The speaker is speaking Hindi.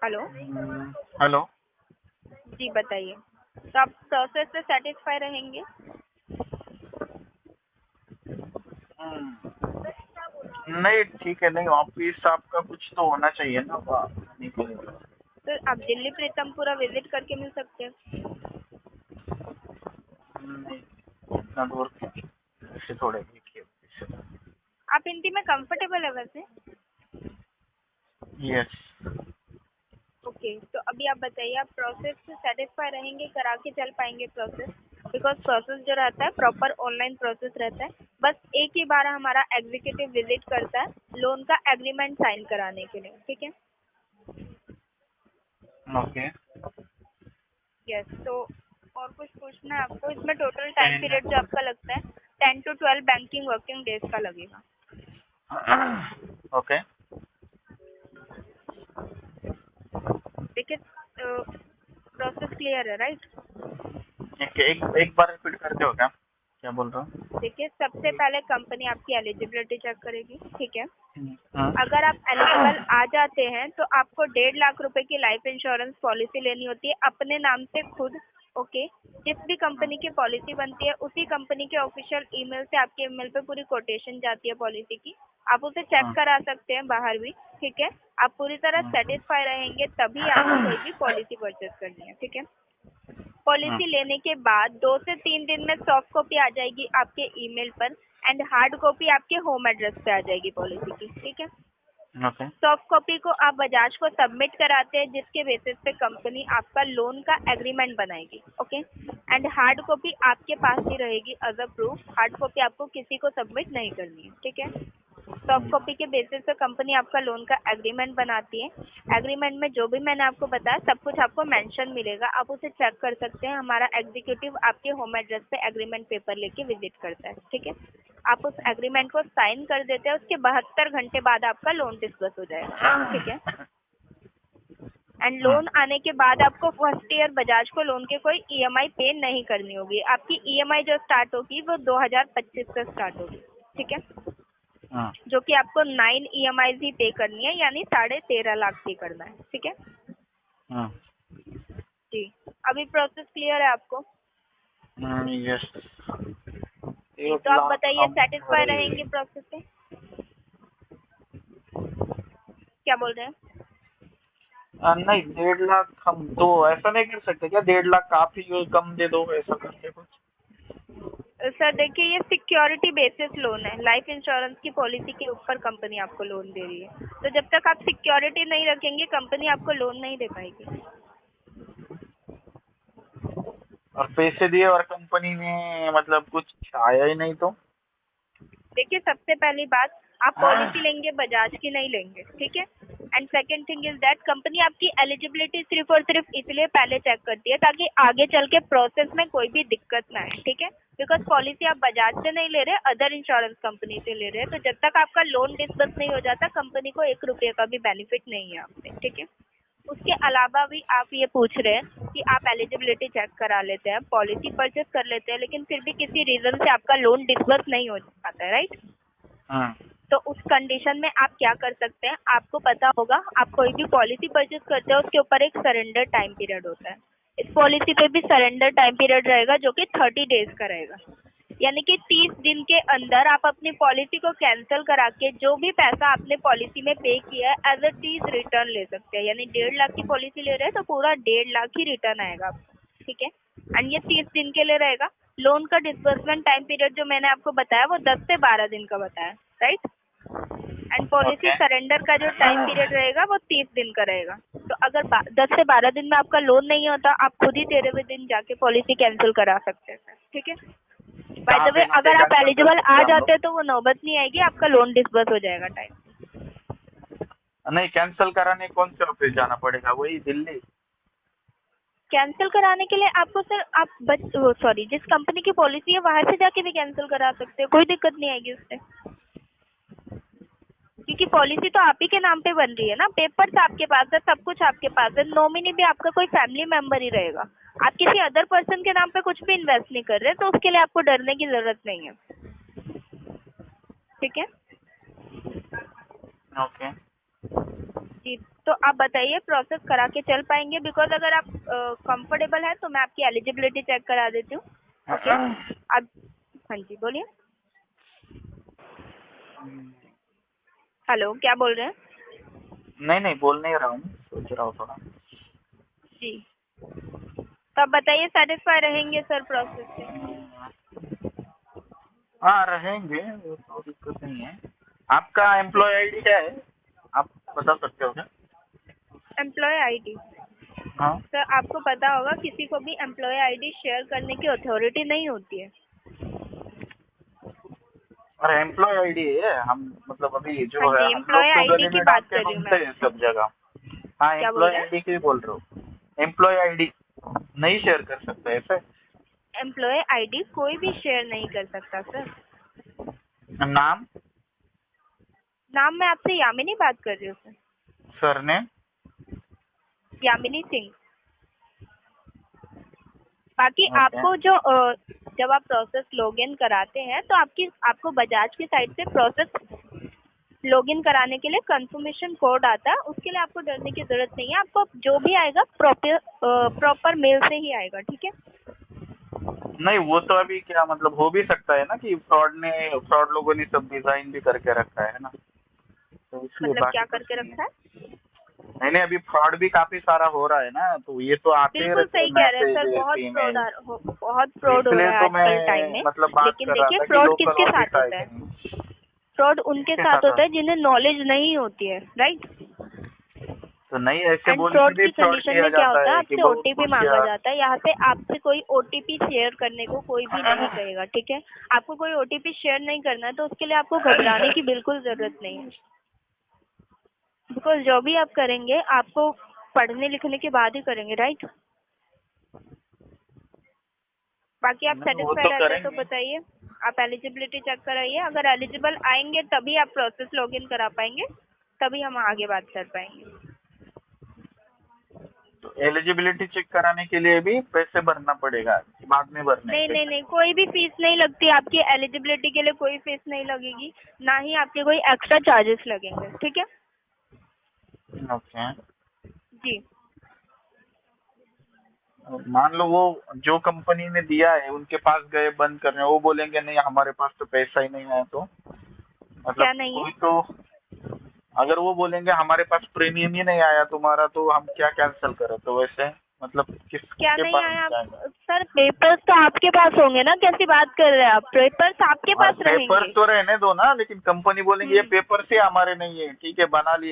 हेलो। हेलो। जी बताइए। तो आप प्रोसेस से सेटिस्फाई रहेंगे? नहीं ठीक है, नहीं ऑफिस आपका कुछ तो होना चाहिए ना, नहीं करेगा। तो आप दिल्ली प्रीतमपुरा विजिट करके मिल सकते हैं। नहीं, इतना दूर से थोड़े देखिए। आप हिंदी में कंफर्टेबल है वैसे? यस। ओके, तो अभी आप बताइए, आप प्रोसेस से सेटिस्फाई रहेंगे, करा के चल पाएंगे प्रोसेस? बिकॉज प्रोसेस जो रहता है प्रॉपर ऑनलाइन प्रोसेस रहता है। बस एक ही बार हमारा एग्जीक्यूटिव विजिट करता है लोन का एग्रीमेंट साइन कराने के लिए, ठीक है? ओके। यस। तो और कुछ पूछना है आपको? इसमें टोटल टाइम पीरियड जो आपका लगता है 10 to 12 बैंकिंग वर्किंग डेज का लगेगा। ओके। देखिए, प्रोसेस क्लियर है राइट? एक बार रिपीट करते हो क्या? क्या बोल रहे हो? देखिए, सबसे पहले कंपनी आपकी एलिजिबिलिटी चेक करेगी, ठीक है? हाँ। अगर आप एलिजिबल आ जाते हैं तो आपको 1.5 लाख रुपए की लाइफ इंश्योरेंस पॉलिसी लेनी होती है अपने नाम से खुद। ओके। जिस भी कंपनी की पॉलिसी बनती है उसी कंपनी के ऑफिशियल ईमेल से आपके ईमेल पे पूरी कोटेशन जाती है पॉलिसी की। आप उसे चेक हाँ। करा सकते हैं बाहर भी, ठीक है? आप पूरी तरह हाँ। सेटिस्फाई रहेंगे तभी आपको कोई भी पॉलिसी परचेज करनी है, ठीक है? हाँ। पॉलिसी लेने के बाद 2 से 3 दिन में सॉफ्ट कॉपी आ जाएगी आपके ईमेल पर एंड हार्ड कॉपी आपके होम एड्रेस पे आ जाएगी पॉलिसी की, ठीक है? ओके। सॉफ्ट कॉपी को आप बजाज को सबमिट कराते हैं जिसके बेसिस पे कंपनी आपका लोन का एग्रीमेंट बनाएगी। ओके। एंड हार्ड कॉपी आपके पास ही रहेगी as a proof. Hard copy आपको किसी को सबमिट नहीं करनी है, ठीक है? सॉफ्ट कॉपी के बेसिस पे कंपनी आपका लोन का एग्रीमेंट बनाती है। एग्रीमेंट में जो भी मैंने आपको बताया सब कुछ आपको मेंशन मिलेगा, आप उसे चेक कर सकते हैं। हमारा एग्जीक्यूटिव आपके होम एड्रेस पे एग्रीमेंट पेपर लेके विजिट करता है, ठीक है? आप उस एग्रीमेंट को साइन कर देते हैं, उसके 72 घंटे बाद आपका लोन डिस्बर्स हो जाएगा, ठीक है? एंड लोन आने के बाद आपको फर्स्ट ईयर बजाज को लोन के कोई ईएमआई पे नहीं करनी होगी। आपकी ईएमआई जो स्टार्ट होगी वो 2025 से स्टार्ट होगी, ठीक है? हाँ। जो कि आपको 9 ईएमआई ही पे करनी है, यानी 13.5 लाख पे करना है, ठीक है? हाँ। जी। अभी प्रोसेस क्लियर है आपको? यस। जी, एक तो आप लाख बताइए हम सेटिस्फाई भरे। रहेंगे प्रोसेस से? क्या बोल रहे हैं? नहीं, 1.5 लाख हम तो ऐसा नहीं कर सकते क्या? 1.5 लाख आप ही कम दे दो, ऐसा करके कुछ। सर देखिए, ये सिक्योरिटी बेसिस लोन है। लाइफ इंश्योरेंस की पॉलिसी के ऊपर कंपनी आपको लोन दे रही है, तो जब तक आप सिक्योरिटी नहीं रखेंगे कंपनी आपको लोन नहीं दे पाएगी। और पैसे दिए और कंपनी ने मतलब कुछ आया ही नहीं तो? देखिए, सबसे पहली बात, आप पॉलिसी लेंगे बजाज की नहीं लेंगे, ठीक है? And second thing is that company आपकी एलिजिबिलिटी सिर्फ और सिर्फ इसलिए पहले चेक करती है ताकि आगे चल के प्रोसेस में कोई भी दिक्कत ना आए, ठीक है? बिकॉज पॉलिसी आप बजाज से नहीं ले रहे, अदर इंश्योरेंस कंपनी से ले रहे हैं, तो जब तक आपका लोन डिस्बर्स नहीं हो जाता कंपनी को 1 रुपये का भी बेनिफिट नहीं है आपसे, ठीक है? उसके अलावा भी आप ये पूछ रहे हैं कि आप एलिजिबिलिटी चेक करा लेते हैं, पॉलिसी परचेस कर लेते हैं, लेकिन फिर भी किसी रीजन से आपका लोन डिस्बर्स नहीं हो पाता है, राइट? हाँ। तो उस कंडीशन में आप क्या कर सकते हैं, आपको पता होगा, आप कोई भी पॉलिसी परचेज करते हो उसके ऊपर एक सरेंडर टाइम पीरियड होता है। इस पॉलिसी पे भी सरेंडर टाइम पीरियड रहेगा जो कि 30 डेज का रहेगा, यानी कि 30 दिन के अंदर आप अपनी पॉलिसी को कैंसिल करा के जो भी पैसा आपने पॉलिसी में पे किया है एज अ टीज रिटर्न ले सकते हैं। यानी 1.5 लाख की पॉलिसी ले रहे हैं तो पूरा 1.5 लाख ही रिटर्न आएगा आपको, ठीक है? एंड ये 30 दिन के लिए रहेगा। लोन का डिस्बर्समेंट टाइम पीरियड जो मैंने आपको बताया वो 10 से 12 दिन का बताया, right? And policy okay. Surrender का जो टाइम पीरियड रहेगा वो 30 दिन का रहेगा। तो अगर 10 से 12 दिन में आपका लोन नहीं होता आप खुद ही 13वें दिन जाके पॉलिसी कैंसिल करा सकते हैं, ठीक है? बाय कहाँ द वे, पे जाके अगर आप कैंसिल कर एलिजिबल सकते आ हैं हम जाते लोग? हैं तो वो नौबत नहीं आएगी, आपका लोन डिस्बर्स हो जाएगा टाइम। नहीं, कैंसिल कराने कौन से ऑफिस जाना पड़ेगा? वही दिल्ली? कैंसिल कराने के लिए आपको सर सॉरी, जिस कंपनी की पॉलिसी है वहां से जाके भी कैंसिल करा सकते हैं, कोई दिक्कत नहीं आएगी उससे। क्योंकि पॉलिसी तो आप ही के नाम पे बन रही है ना, पेपर्स आपके पास है, सब कुछ आपके पास है, नॉमिनी भी आपका कोई फैमिली मेंबर ही रहेगा। आप किसी अदर पर्सन के नाम पे कुछ भी इन्वेस्ट नहीं कर रहे, तो उसके लिए आपको डरने की जरूरत नहीं है, ठीक है? ओके। जी, तो आप बताइए प्रोसेस करा के चल पाएंगे? बिकॉज अगर आप कंफर्टेबल है तो मैं आपकी एलिजिबिलिटी चेक करा देती हूँ। ओके, आप हाँ जी बोलिए। हेलो, क्या बोल रहे हैं? नहीं नहीं, बोल नहीं रहा हूँ, सोच रहा हूँ थोड़ा। जी, तो आप बताइए सेटिस्फाई रहेंगे सर प्रोसेस से? हाँ रहेंगे, वो तो दिक्कत नहीं है। आपका एम्प्लॉय आईडी क्या है, आप बता सकते हो क्या? Employ ID? हाँ, सर आपको पता होगा किसी को भी एम्प्लॉय आईडी शेयर करने की अथॉरिटी नहीं होती है। अरे एम्प्लॉय आईडी है, हम मतलब अभी हाँ जो है जी, हम लोग एम्प्लॉय तो आईडी गली की में डाल बात के कर रही हूँ मैं घूमते हैं आपसे। सब जगह। हाँ क्या बोल एम्प्लॉय रहे हैं? आईडी की बोल रहा हूँ, एम्प्लॉय आईडी नहीं शेयर कर सकते ऐसे? एम्प्लॉय आईडी कोई भी शेयर नहीं कर सकता सर। नाम? नाम मैं आपसे यामिनी बात कर रही हूँ सर। सरनेम? यामिनी सिंह। बाकी ओके। आपको जो जब आप प्रोसेस लॉगिन कराते हैं तो आपको बजाज की साइड से प्रोसेस लॉगिन कराने के लिए कंफर्मेशन कोड आता है। उसके लिए आपको डरने की जरूरत नहीं है। आपको जो भी आएगा प्रॉपर मेल से ही आएगा, ठीक है? नहीं वो तो अभी क्या मतलब हो भी सकता है ना कि फ्रॉड लोगों ने सब डिजाइन भी करके रखा है ना, तो इसलिए मतलब क्या बाकी कुछ करके नहीं रखा है। है? नहीं नहीं, अभी फ्रॉड भी काफी सारा हो रहा है ना, तो ये तो आते ही बिल्कुल रहते हैं सही कह रहे हैं सर, मैसेज ईमेल। बहुत तो फ्रॉड हो इसलिए रहा है तो आजकल टाइम मैं में। मतलब बात लेकिन कर रहा देखिए था कि फ्रॉड लोकल किसके ऑफिस साथ आए होता कि है? नहीं। फ्रॉड उनके किसके साथ साथ होता है जिन्हें नॉलेज नहीं होती है, राइट? तो नहीं ऐसे एंड बोल के फ्रॉड भी की फ्रॉड कंडीशन किया में क्या जाता होता है, है कि आपसे बहुत ओटीपी कुछ मांगा यार। जाता है। यहाँ पे आपसे कोई ओटीपी शेयर करने को कोई भी नहीं कहेगा, ठीक है? आपको कोई ओटीपी शेयर नहीं करना है तो उसके लिए आपको घबराने की बिल्कुल जरूरत नहीं है। बिकॉज जो भी आप करेंगे आपको पढ़ने लिखने के बाद ही करेंगे, राइट? बाकी आप नहीं वो सेटिस्फाई तो रहते हैं तो करेंगे। बताइए। आप एलिजिबिलिटी चेक कराइए, अगर एलिजिबल आएंगे तभी आप प्रोसेस लॉगिन करा पाएंगे, तभी हम आगे बात कर पाएंगे। तो एलिजिबिलिटी चेक कराने के लिए भी पैसे भरना पड़ेगा कि बाद में भरने नहीं हैं? नहीं नहीं, कोई भी फीस नहीं लगती आपकी एलिजिबिलिटी के लिए, कोई फीस नहीं लगेगी, ना ही आपके कोई एक्स्ट्रा चार्जेस लगेंगे, ठीक है? ओके। जी। मान लो वो जो कंपनी ने दिया है उनके पास गए बंद करने, वो बोलेंगे नहीं हमारे पास तो पैसा ही नहीं आया, तो मतलब क्या नहीं है? कोई तो अगर वो बोलेंगे हमारे पास प्रीमियम ही नहीं आया तुम्हारा, तो हम क्या कैंसिल करें, तो वैसे मतलब क्या किसके नहीं पास आया आप? जाएंगे? सर पेपर्स तो आपके पास होंगे ना, कैसी बात कर रहे हैं आप? पेपर्स आपके और पास पेपर्स रहेंगे। तो रहने दो ना, लेकिन कंपनी बोलेंगे ये पेपर से हमारे नहीं है, ठीक है बना लिए।